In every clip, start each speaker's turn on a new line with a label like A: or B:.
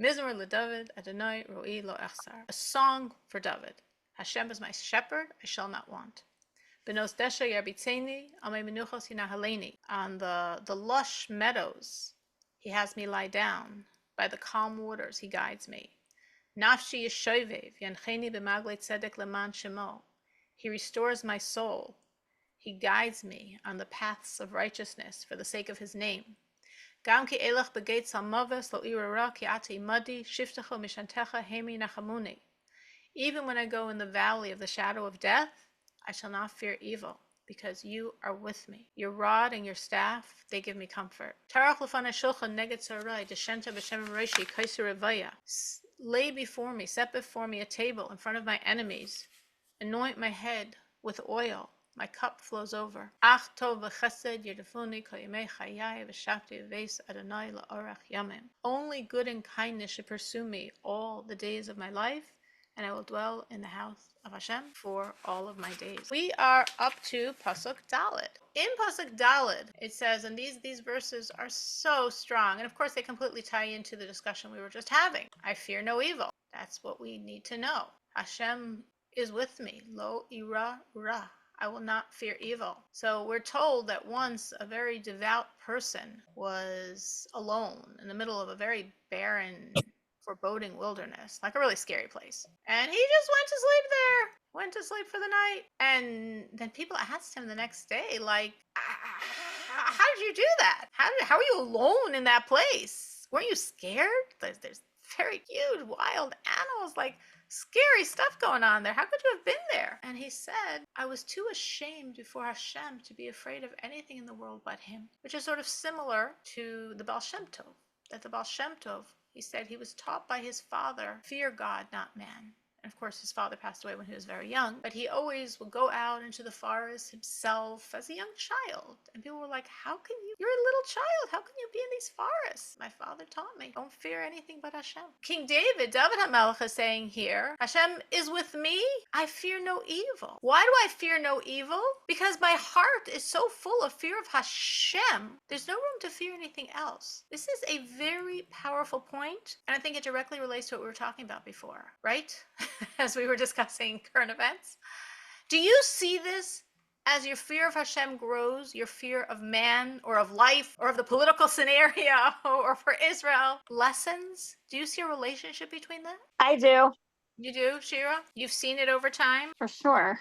A: Mizmor LeDavid, Adonai Ro'i Lo Echsar. A song for David. Hashem is my shepherd, I shall not want. Benos Desha Yarbitzeni, Amei Menuchos Yinahaleni. On the lush meadows, he has me lie down. By the calm waters, he guides me. Nafshi Yeshovev, Yancheni B'magle Tzedek Leman Shemo. He restores my soul. He guides me on the paths of righteousness for the sake of his name. Gam ki elach begates hamaves lo irara ki ati madi shiftecha mishantecha hemi nachamuni. Even when I go in the valley of the shadow of death, I shall not fear evil, because you are with me. Your rod and your staff, they give me comfort. Tarach lefana shulchan neged sarai deshenta b'shem roshi kaiser revaya. Lay before me, set before me a table in front of my enemies. Anoint my head with oil. My cup flows over. Ach tov v'chesed yerdefuni kol yemei chayai v'shafti v'veis Adonai la'orach yamim. Only good and kindness should pursue me all the days of my life, and I will dwell in the house of Hashem for all of my days. We are up to Pasuk Dalet. In Pasuk Dalet, it says, and these verses are so strong, and of course they completely tie into the discussion we were just having. I fear no evil. That's what we need to know. Hashem is with me. Lo ira ra. I will not fear evil. So we're told that once a very devout person was alone in the middle of a very barren, foreboding wilderness, like a really scary place. And he just went to sleep there, went to sleep for the night. And then people asked him the next day, like, how did you do that? How are you alone in that place? Weren't you scared? There's very huge wild animals, like scary stuff going on there. How could you have been there? And he said, I was too ashamed before Hashem to be afraid of anything in the world but him, which is sort of similar to the Baal Shem Tov, that the Baal Shem Tov, he said he was taught by his father, fear God, not man. And of course, his father passed away when he was very young, but he always would go out into the forest himself as a young child. And people were like, how can you? You're a little child. How can you be in these forests? My father taught me, don't fear anything but Hashem. King David HaMelech is saying here, Hashem is with me. I fear no evil. Why do I fear no evil? Because my heart is so full of fear of Hashem. There's no room to fear anything else. This is a very powerful point, and I think it directly relates to what we were talking about before, right? As we were discussing current events. Do you see this as your fear of Hashem grows, your fear of man or of life or of the political scenario or for Israel lessens? Do you see a relationship between that?
B: I do.
A: You do, Shira? You've seen it over time?
B: For sure.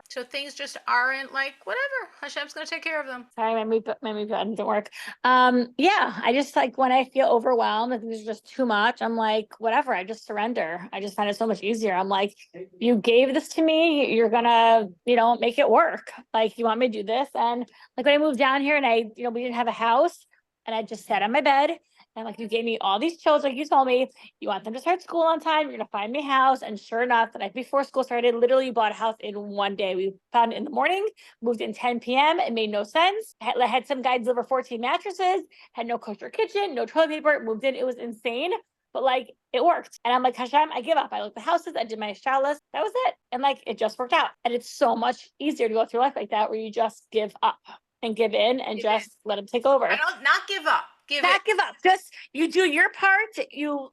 A: So things just aren't like, whatever, Hashem's going to take care of them.
B: Sorry, my mute button didn't work. Yeah, I just like when I feel overwhelmed and things are just too much, I'm like, whatever, I just surrender. I just find it so much easier. I'm like, you gave this to me, you're gonna, make it work. Like, you want me to do this? And like when I moved down here and we didn't have a house and I just sat on my bed. And like, you gave me all these children, like you told me, you want them to start school on time, you're gonna find me a house. And sure enough, the night before school started, literally bought a house in one day. We found it in the morning, moved in 10 p.m. It made no sense. Had some guy deliver 14 mattresses, had no kosher kitchen, no toilet paper, moved in. It was insane, but like, it worked. And I'm like, Hashem, I give up. I looked at the houses, I did my shah list. That was it. And like, it just worked out. And it's so much easier to go through life like that, where you just give up and give in and let him take over.
A: I don't not give up.
B: Give up. Just you do your part.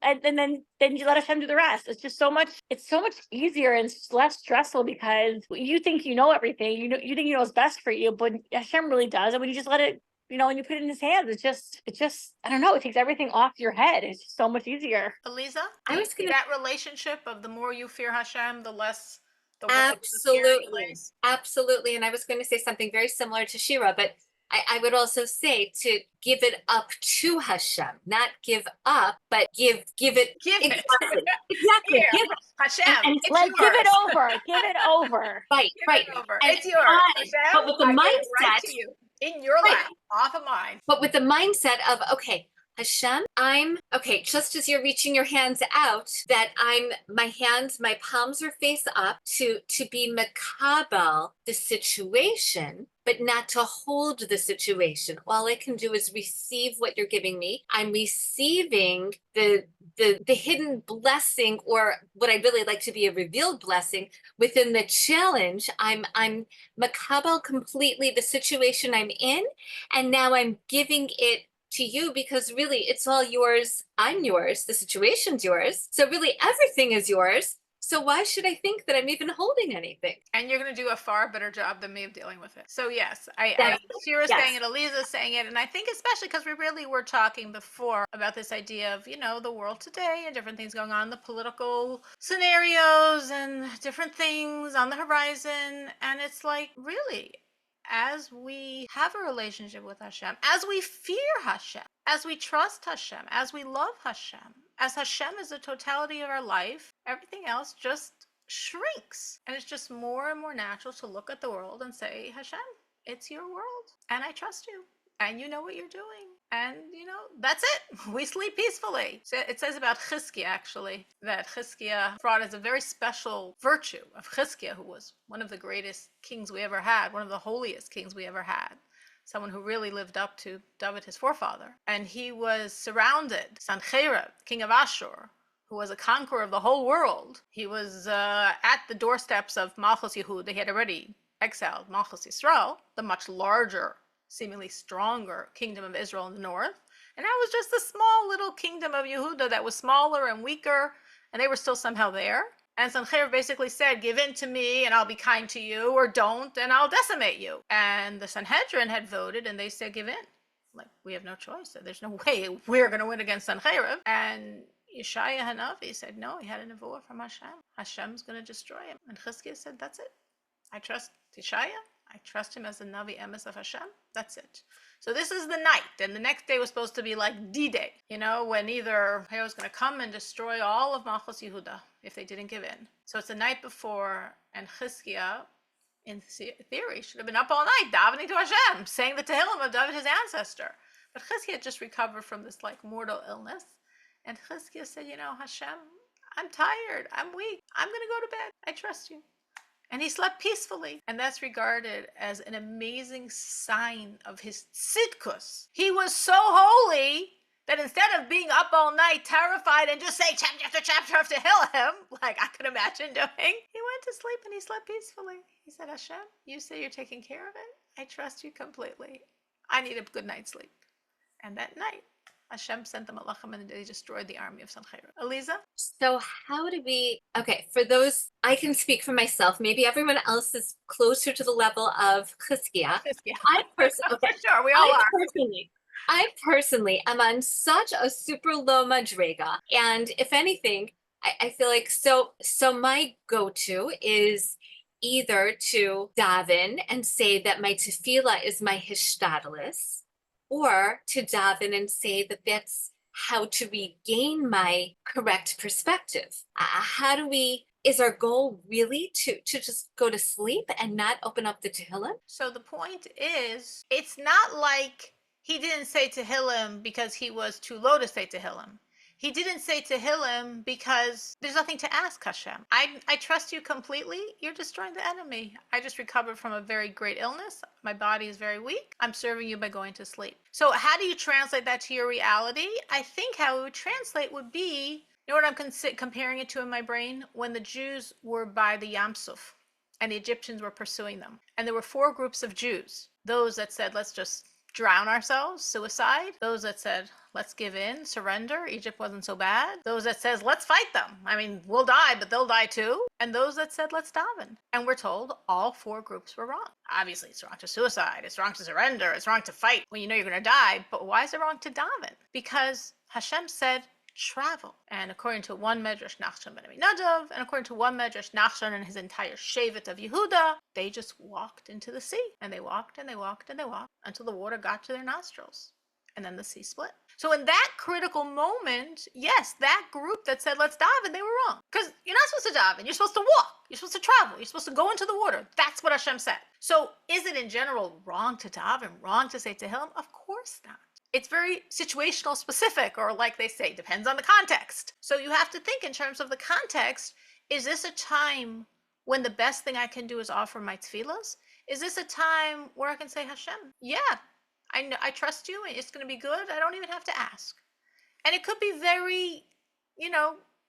B: And then you let Hashem do the rest. It's so much easier and less stressful because you think you know everything. You think you know what's best for you, but Hashem really does. And when you just let it, when you put it in his hands, it's just I don't know. It takes everything off your head. It's just so much easier.
A: Eliza, I was gonna that relationship of the more you fear Hashem, the less.
C: Absolutely. And I was going to say something very similar to Shira, but I would also say to give it up to Hashem, not give up, but give it. Exactly.
A: Here,
C: give it.
A: Hashem.
B: And like, give it over. Give it over.
C: Right.
A: It's yours. Hashem,
C: but with the mindset,
A: right to you, in your lap, off of mine.
C: But with the mindset of, okay, Hashem, just as you're reaching your hands out, that my palms are face up to be makabel the situation, but not to hold the situation. All I can do is receive what you're giving me. I'm receiving the hidden blessing, or what I really like to be a revealed blessing within the challenge. I'm makabel completely the situation I'm in, and now I'm giving it to you because really it's all yours. I'm yours. The situation's yours. So really everything is yours. So why should I think that I'm even holding anything?
A: And you're going to do a far better job than me of dealing with it. So yes, I
C: That's
A: Shira's
C: yes.
A: saying it, Eliza's saying it, and I think especially because we really were talking before about this idea of, the world today and different things going on, the political scenarios and different things on the horizon. And it's like, really, as we have a relationship with Hashem, as we fear Hashem, as we trust Hashem, as we love Hashem, as Hashem is the totality of our life, everything else just shrinks. And it's just more and more natural to look at the world and say, Hashem, it's your world, and I trust you, and you know what you're doing. And, that's it. We sleep peacefully. So it says about Chizkiah, actually, that Chizkiah brought as a very special virtue of Chizkiah, who was one of the greatest kings we ever had, one of the holiest kings we ever had, someone who really lived up to David, his forefather. And he was surrounded, Sancherib, king of Ashur, who was a conqueror of the whole world. He was at the doorsteps of Malchus Yehud. They had already exiled Malchus Yisrael, the much larger, seemingly stronger kingdom of Israel in the north. And that was just a small little kingdom of Yehuda that was smaller and weaker, and they were still somehow there. And Sancherib basically said, give in to me and I'll be kind to you, or don't and I'll decimate you. And the Sanhedrin had voted and they said, give in. Like, we have no choice. There's no way we're going to win against Sancherib. And Yeshaya Hanavi said, no, he had a nevuah from Hashem. Hashem's going to destroy him. And Chizkiah said, that's it. I trust Yeshaya. I trust him as the Navi Emes of Hashem. That's it. So this is the night, and the next day was supposed to be like D-Day, when either Pharaoh was going to come and destroy all of Malchus Yehuda if they didn't give in. So it's the night before, and Chizkiah, in theory, should have been up all night davening to Hashem, saying the Tehilim of David, his ancestor. But Chizkiah just recovered from this mortal illness, and Chizkiah said, Hashem, I'm tired, I'm weak, I'm going to go to bed. I trust you. And he slept peacefully. And that's regarded as an amazing sign of his tzidkus. He was so holy that instead of being up all night terrified and just saying chapter after chapter after Tehillim, like I could imagine doing, he went to sleep and he slept peacefully. He said, Hashem, you say you're taking care of it. I trust you completely. I need a good night's sleep. And that night, Hashem sent the malachim and they destroyed the army of Sancherib. Eliza?
C: So how do we, okay, for those, I can speak for myself. Maybe everyone else is closer to the level of Chizkiah.
A: Yeah.
C: I personally, okay,
A: sure, we all are.
C: I personally am on such a super low madrega. And if anything, I feel like, so my go-to is either to daven and say that my tefillah is my hishtadlis, or to daven and say that that's how to regain my correct perspective. Is our goal really to just go to sleep and not open up the Tehillim?
A: So the point is, it's not like he didn't say Tehillim because he was too low to say Tehillim. He didn't say Tehillim because there's nothing to ask Hashem. I trust you completely. You're destroying the enemy. I just recovered from a very great illness. My body is very weak. I'm serving you by going to sleep. So how do you translate that to your reality? I think how it would translate would be, you know what I'm comparing it to in my brain? When the Jews were by the Yam Suf and the Egyptians were pursuing them. And there were 4 groups of Jews. Those that said, let's just drown ourselves, suicide. Those that said, let's give in, surrender, Egypt wasn't so bad. Those that says, let's fight them. I mean, we'll die, but they'll die too. And those that said, let's daven. And we're told all 4 groups were wrong. Obviously, it's wrong to suicide, it's wrong to surrender, it's wrong to fight when you know you're going to die. But why is it wrong to daven? Because Hashem said, travel. And according to one medrash, Nachshon ben Aminadav, and according to one medrash, Nachshon and his entire shevet of Yehuda, they just walked into the sea. And they walked and they walked and they walked until the water got to their nostrils. And then the sea split. So in that critical moment, yes, that group that said, let's daven, they were wrong. Because you're not supposed to daven. You're supposed to walk. You're supposed to travel. You're supposed to go into the water. That's what Hashem said. So is it in general wrong to daven, wrong to say Tehillim? Of course not. It's very situational specific, or like they say, depends on the context. So you have to think in terms of the context. Is this a time when the best thing I can do is offer my tefillas? Is this a time where I can say, Hashem, yeah, I trust you and it's going to be good. I don't even have to ask. And it could be very,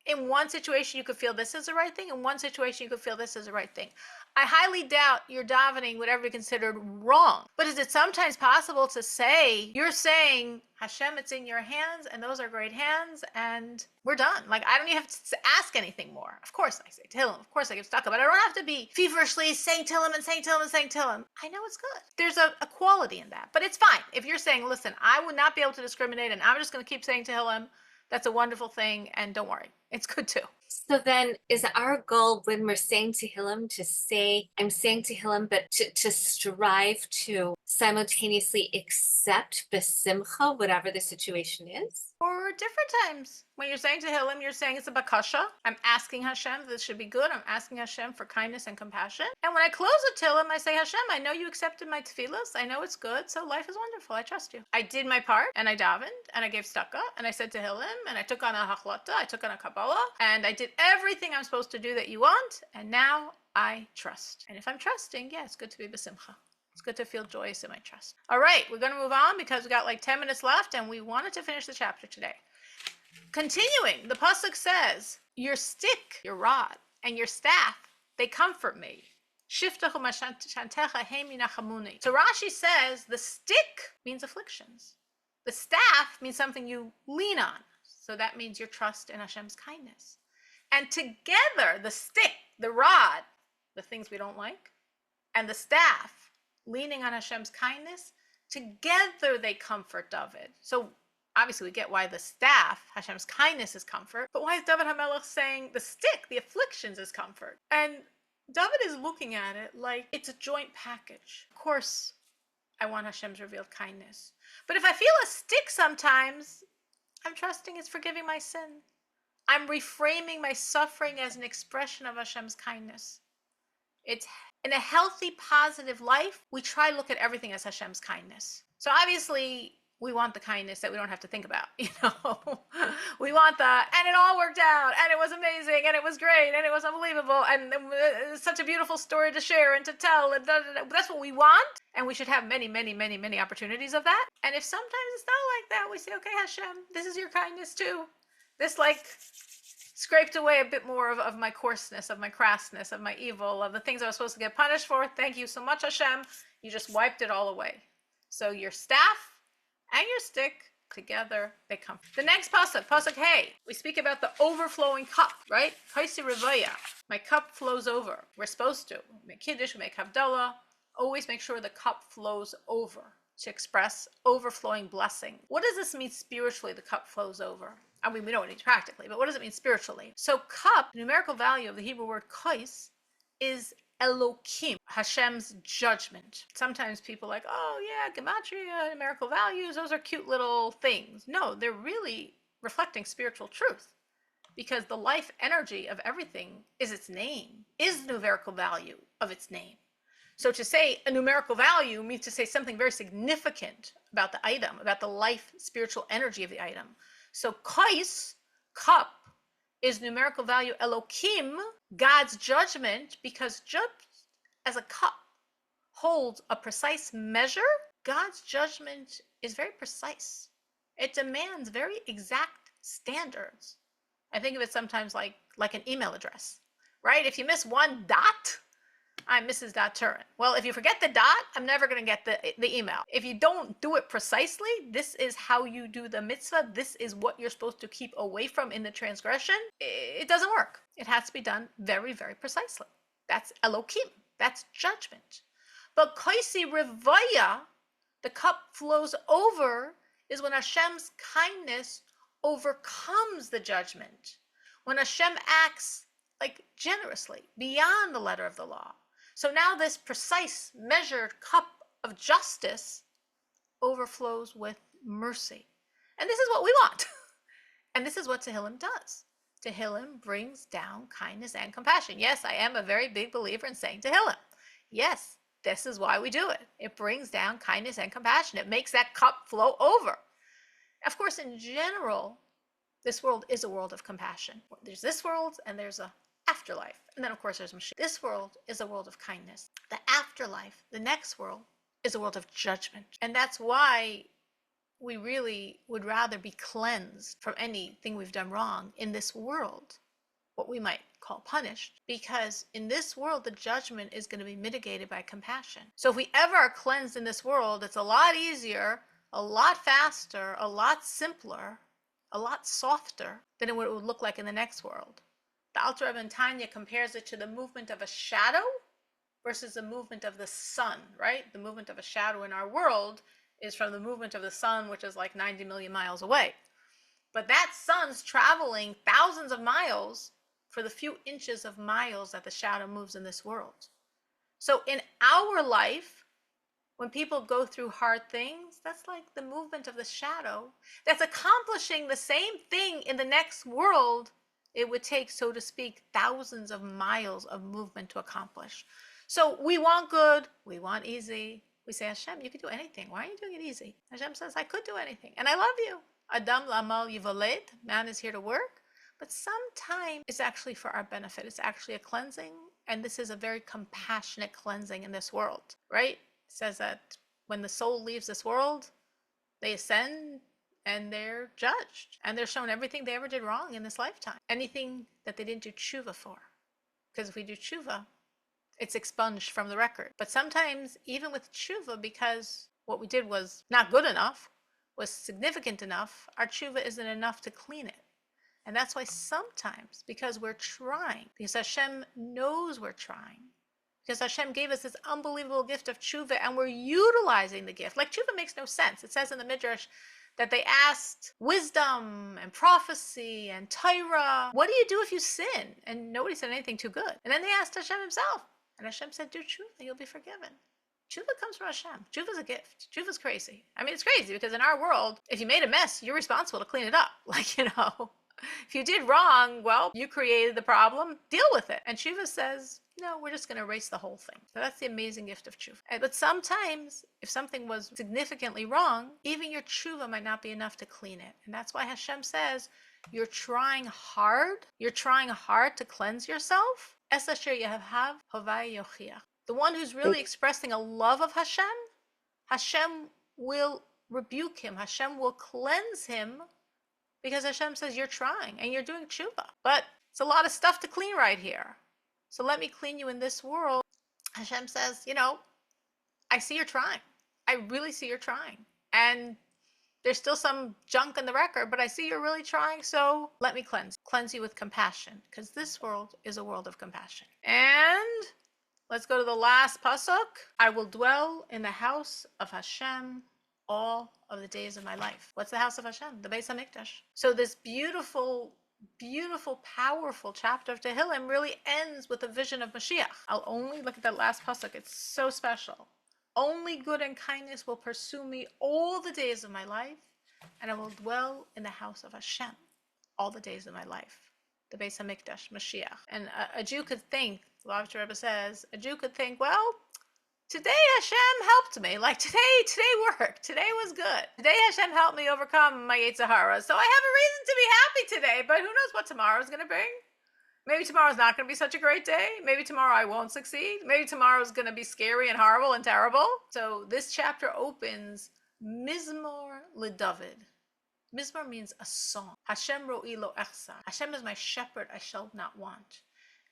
A: In one situation, you could feel this is the right thing. In one situation, you could feel this is the right thing. I highly doubt your davening would ever be considered wrong. But is it sometimes possible to say, you're saying, Hashem, it's in your hands, and those are great hands, and we're done. Like, I don't even have to ask anything more. Of course I say Tehillim. Of course I give tzedakah, but I don't have to be feverishly saying Tehillim and saying Tehillim and saying Tehillim. I know it's good. There's a quality in that. But it's fine. If you're saying, listen, I would not be able to discriminate, and I'm just going to keep saying Tehillim, that's a wonderful thing, and don't worry. It's good too.
C: So then is our goal when we're saying Tehillim to say, I'm saying Tehillim, but to strive to simultaneously accept besimcha, whatever the situation is?
A: Or different times. When you're saying Tehillim, you're saying it's a bakasha. I'm asking Hashem, this should be good. I'm asking Hashem for kindness and compassion. And when I close a Tehillim, I say, Hashem, I know you accepted my tefillas. I know it's good. So life is wonderful. I trust you. I did my part, and I davened, and I gave tzedakah, and I said Tehillim, and I took on a hachlata, I took on a Kabbalah, and I did everything I'm supposed to do that you want, and now I trust. And if I'm trusting, yeah, it's good to be besimcha. It's good to feel joyous in my trust. All right, we're going to move on because we got like 10 minutes left and we wanted to finish the chapter today. Continuing, the pasuk says, your stick, your rod, and your staff, they comfort me. So Rashi says the stick means afflictions. The staff means something you lean on. So that means your trust in Hashem's kindness. And together, the stick, the rod, the things we don't like, and the staff, leaning on Hashem's kindness, together they comfort David. So obviously we get why the staff, Hashem's kindness, is comfort, but why is David HaMelech saying the stick, the afflictions, is comfort? And David is looking at it like it's a joint package. Of course, I want Hashem's revealed kindness. But if I feel a stick sometimes, I'm trusting it's forgiving my sin. I'm reframing my suffering as an expression of Hashem's kindness. It's in a healthy, positive life, we try to look at everything as Hashem's kindness. So obviously, we want the kindness that we don't have to think about, We want and it all worked out, and it was amazing, and it was great, and it was unbelievable, and it's such a beautiful story to share and to tell, and that's what we want, and we should have many, many, many, many opportunities of that. And if sometimes it's not like that, we say, okay, Hashem, this is your kindness too. This scraped away a bit more of my coarseness, of my crassness, of my evil, of the things I was supposed to get punished for. Thank you so much, Hashem. You just wiped it all away. So your staff and your stick, together, they come. The next pasuk hey, we speak about the overflowing cup, right? Kaisi revaya, my cup flows over. We're supposed to make kiddush, make havdalah, always make sure the cup flows over to express overflowing blessing. What does this mean spiritually, the cup flows over? I mean, we know what it means practically, but what does it mean spiritually? So cup, the numerical value of the Hebrew word kais, is Elokim, Hashem's judgment. Sometimes people are like, oh yeah, gematria, numerical values, those are cute little things. No, they're really reflecting spiritual truth, because the life energy of everything is its name, is the numerical value of its name. So to say a numerical value means to say something very significant about the item, about the life, spiritual energy of the item. So kais, cup, is numerical value Elokim, God's judgment, because just as a cup holds a precise measure, God's judgment is very precise. It demands very exact standards. I think of it sometimes like an email address, right? If you miss one dot, I'm Mrs. Turin. Well, if you forget the dot, I'm never going to get the email. If you don't do it precisely, this is how you do the mitzvah. This is what you're supposed to keep away from in the transgression. It doesn't work. It has to be done very, very precisely. That's Elokim. That's judgment. But kaisi revaya, the cup flows over, is when Hashem's kindness overcomes the judgment. When Hashem acts generously, beyond the letter of the law. So now this precise, measured cup of justice overflows with mercy. And this is what we want. And this is what Tehilim does. Tehilim brings down kindness and compassion. Yes, I am a very big believer in saying Tehilim. Yes, this is why we do it. It brings down kindness and compassion. It makes that cup flow over. Of course, in general, this world is a world of compassion. There's this world and there's a afterlife. And then, of course, there's Mashiach. This world is a world of kindness. The afterlife, the next world, is a world of judgment. And that's why we really would rather be cleansed from anything we've done wrong in this world, what we might call punished, because in this world the judgment is going to be mitigated by compassion. So if we ever are cleansed in this world, it's a lot easier, a lot faster, a lot simpler, a lot softer than what it would look like in the next world. The Alter Rebbe in Tanya compares it to the movement of a shadow versus the movement of the sun, right? The movement of a shadow in our world is from the movement of the sun, which is like 90 million miles away. But that sun's traveling thousands of miles for the few inches of miles that the shadow moves in this world. So in our life, when people go through hard things, that's like the movement of the shadow that's accomplishing the same thing in the next world it would take, so to speak, thousands of miles of movement to accomplish. So we want good, we want easy. We say, Hashem, you could do anything. Why are you doing it easy? Hashem says, I could do anything. And I love you. Adam lamal yivaled, man is here to work. But sometimes it's actually for our benefit. It's actually a cleansing. And this is a very compassionate cleansing in this world, right? It says that when the soul leaves this world, they ascend and they're judged. And they're shown everything they ever did wrong in this lifetime. Anything that they didn't do tshuva for. Because if we do tshuva, it's expunged from the record. But sometimes, even with tshuva, because what we did was not good enough, was significant enough, our tshuva isn't enough to clean it. And that's why sometimes, because we're trying, because Hashem knows we're trying, because Hashem gave us this unbelievable gift of tshuva, and we're utilizing the gift. Like, tshuva makes no sense. It says in the Midrash that they asked wisdom and prophecy and Torah, what do you do if you sin? And nobody said anything too good. And then they asked Hashem himself. And Hashem said, do tshuva, you'll be forgiven. Tshuva comes from Hashem. Tshuva is a gift. Tshuva is crazy. I mean, it's crazy because in our world, if you made a mess, you're responsible to clean it up. Like, if you did wrong, well, you created the problem, deal with it. And tshuva says, no, we're just going to erase the whole thing. So that's the amazing gift of tshuva. But sometimes, if something was significantly wrong, even your tshuva might not be enough to clean it. And that's why Hashem says, you're trying hard. You're trying hard to cleanse yourself. The one who's really expressing a love of Hashem, Hashem will rebuke him. Hashem will cleanse him because Hashem says you're trying and you're doing tshuva. But it's a lot of stuff to clean right here. So let me clean you in this world. Hashem says, I see you're trying. I really see you're trying. And there's still some junk in the record, but I see you're really trying, so let me cleanse you with compassion, because this world is a world of compassion. And let's go to the last pasuk. I will dwell in the house of Hashem all of the days of my life. What's the house of Hashem? The Beis HaMikdash. So this beautiful, beautiful, powerful chapter of Tehilim really ends with a vision of Mashiach. I'll only look at that last pasuk. It's so special. Only good and kindness will pursue me all the days of my life, and I will dwell in the house of Hashem all the days of my life. The Beis HaMikdash, Mashiach. And a Jew could think, the Alter Rebbe says, a Jew could think, well, today Hashem helped me. Like today worked. Today was good. Today Hashem helped me overcome my Yetzer Hara. So I have a reason to be happy today, but who knows what tomorrow's going to bring? Maybe tomorrow's not going to be such a great day. Maybe tomorrow I won't succeed. Maybe tomorrow's going to be scary and horrible and terrible. So this chapter opens Mizmor LeDavid. Mizmor means a song. Hashem ro'i lo echsar. Hashem is my shepherd, I shall not want.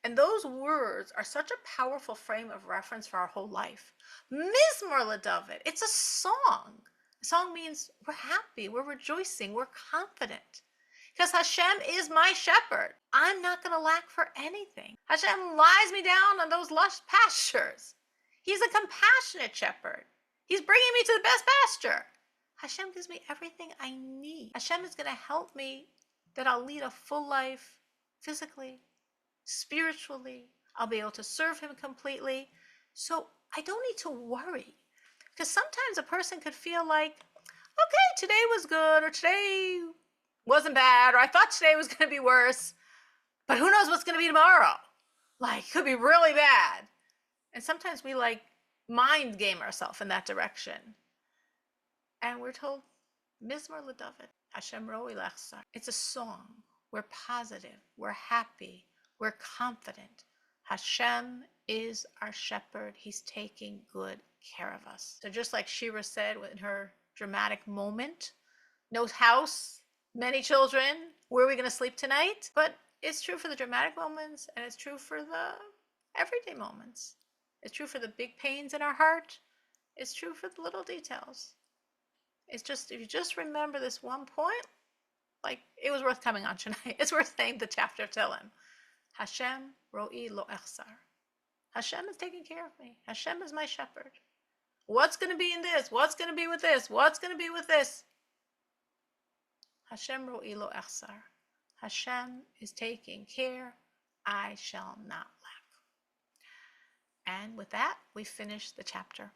A: And those words are such a powerful frame of reference for our whole life. Mizmor LeDavid. It's a song. A song means we're happy, we're rejoicing, we're confident. Because Hashem is my shepherd. I'm not going to lack for anything. Hashem lies me down on those lush pastures. He's a compassionate shepherd. He's bringing me to the best pasture. Hashem gives me everything I need. Hashem is going to help me that I'll lead a full life physically, spiritually. I'll be able to serve him completely. So I don't need to worry. Because sometimes a person could feel like, okay, today was good, or today wasn't bad, or I thought today was going to be worse, but who knows what's going to be tomorrow? Like, it could be really bad. And sometimes we mind game ourselves in that direction. And we're told, Mizmor LeDavid, Hashem ro'i l'achsar. It's a song. We're positive. We're happy. We're confident. Hashem is our shepherd. He's taking good care of us. So just like Shira said in her dramatic moment, no house, many children, where are we going to sleep tonight? But it's true for the dramatic moments, and it's true for the everyday moments. It's true for the big pains in our heart. It's true for the little details. It's just, if you just remember this one point, like, it was worth coming on tonight. It's worth saying the chapter of Tehillim. Hashem ro'i lo echsar. Hashem is taking care of me. Hashem is my shepherd. What's going to be in this? What's going to be with this? What's going to be with this? Hashem ro'i lo echsar. Hashem is taking care. I shall not lack. And with that, we finish the chapter.